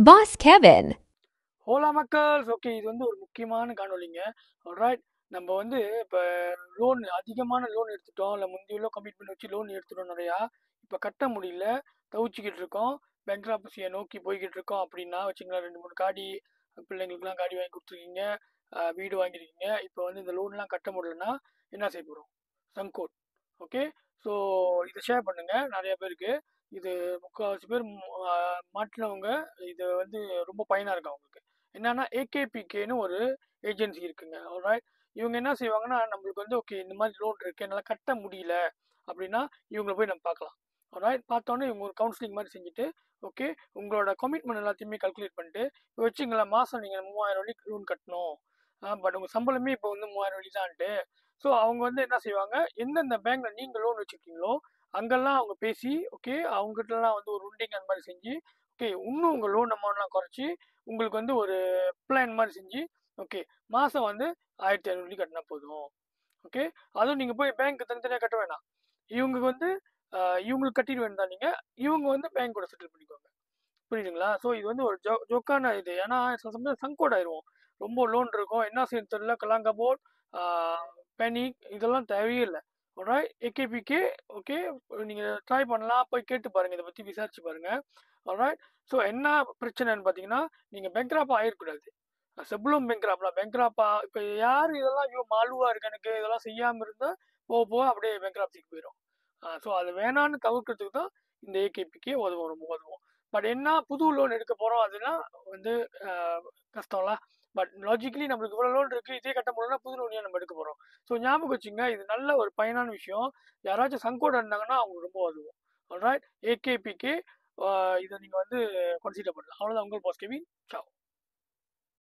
Boss Kevin. ஹோலா மக்கள்ஸ் okay இது வந்து ஒரு முக்கியமான காணொலிங்க. ஆல்ரைட், நம்ம வந்து இப்போ அதிகமான லோன் எடுத்துட்டோம், இல்லை முந்தியுள்ள கமிட்மெண்ட் வச்சு லோன் எடுத்துட்டோம் நிறையா. இப்போ கட்ட முடியல, தவிச்சிக்கிட்டு இருக்கோம், பேங்க்ராப்சியை நோக்கி போய்கிட்டு இருக்கோம் அப்படின்னா வச்சுங்களேன். 2 3 காடி, பிள்ளைங்களுக்குலாம் காடி வாங்கி கொடுத்துருக்கீங்க, வீடு வாங்கியிருக்கீங்க. இப்போ வந்து இந்த லோன்லாம் கட்ட முடியலன்னா என்ன செய்ய போகிறோம்? சங்கோட். ஓகே, ஸோ இதை ஷேர் பண்ணுங்க நிறைய பேருக்கு. இது முக்கால்வாசி பேர் மாட்டினவங்க. இது வந்து ரொம்ப பயனாக இருக்கு அவங்களுக்கு. என்னன்னா ஏகேபிகேன்னு ஒரு ஏஜென்சி இருக்குங்க. ஆல்ரைட், இவங்க என்ன செய்வாங்கன்னா நம்மளுக்கு வந்து ஓகே இந்த மாதிரி லோன் இருக்கு, என்னால் கட்ட முடியல அப்படின்னா இவங்களை போய் நம்ம பார்க்கலாம். ஆல்ரைட், பார்த்தோன்னே இவங்க ஒரு கவுன்சிலிங் மாதிரி செஞ்சுட்டு ஓகே உங்களோட கமிட்மெண்ட் எல்லாத்தையுமே கல்குலேட் பண்ணிட்டு இப்போ வச்சுங்களேன், மாதம் நீங்கள் 3000 வரைக்கும் லோன் கட்டணும், பட் உங்கள் சம்பளமே இப்போ வந்து 3000 வழி தான்ட்டு. ஸோ அவங்க வந்து என்ன செய்வாங்க, எந்தெந்த பேங்க்ல நீங்கள் லோன் வச்சுருக்கீங்களோ அங்கெல்லாம் அவங்க பேசி ஓகே அவங்ககிட்டலாம் வந்து ஒரு ரூண்டிங் அந்த மாதிரி செஞ்சு ஓகே இன்னும் உங்கள் லோன் அமௌண்ட்லாம் குறைச்சி உங்களுக்கு வந்து ஒரு பிளான் மாதிரி செஞ்சு ஓகே மாதம் வந்து 1500 கட்டினா போதும். ஓகே, அதுவும் நீங்கள் போய் பேங்க் தனித்தனியாக கட்ட வேணாம். இவங்க வந்து இவங்களுக்கு கட்டிட்டு வேண்டாம், நீங்கள் இவங்க வந்து பேங்க் கூட செட்டில் பண்ணிக்கோங்க. புரியுதுங்களா? ஸோ இது வந்து ஒரு ஜோக்கான இது. ஏன்னா சில சமயம் சங்கோட் ஆயிடுவோம், ரொம்ப லோன் இருக்கும், என்ன செய்யணும் தெரியல, கலாங்கா போர்ட், பேனிக், இதெல்லாம் தேவையே இல்லை. ஆல்ரைட், ஏகேபிகே ஓகே, நீங்கள் ட்ரை பண்ணலாம், போய் கேட்டு பாருங்கள், இதை பற்றி விசாரிச்சு பாருங்கள். ஆல்ரைட், ஸோ என்ன பிரச்சனைன்னு பார்த்தீங்கன்னா நீங்கள் பேங்க்ராப் ஆகிடக்கூடாது. செப்ளம் பேங்க்ராப்பா இப்போ யார் இதெல்லாம் ஐயோ மாலுவா இருக்கு எனக்கு இதெல்லாம் செய்யாமல் இருந்தால் போக போக அப்படியே பேங்க்ராப்சிக்கு போயிடும். ஸோ அது வேணான்னு தவிர்க்கிறதுக்கு தான் இந்த ஏகேபிக்கே உதவும், ரொம்ப உதவும். பட் என்ன புது லோன் எடுக்க போகிறோம் அதுனா வந்து கஷ்டம்ல. பட் லாஜிக்கலி நம்மளுக்கு இவ்வளோ லோன் இருக்குது, இதே கட்ட முடியலன்னா புது லோன் நம்ம எடுக்க போகிறோம். ஸோ ஞாபகம் வச்சுங்க, இது நல்ல ஒரு பயனான விஷயம். யாராச்சும் சங்கோட இருந்தாங்கன்னா அவங்க ரொம்ப உதவும். ஆல்ரைட், ஏகேபிக்கே இதை நீங்கள் வந்து கன்சிடர் பண்ணலாம். அவ்வளோதான், உங்கள் பாஸ் கெவின். சாவ்.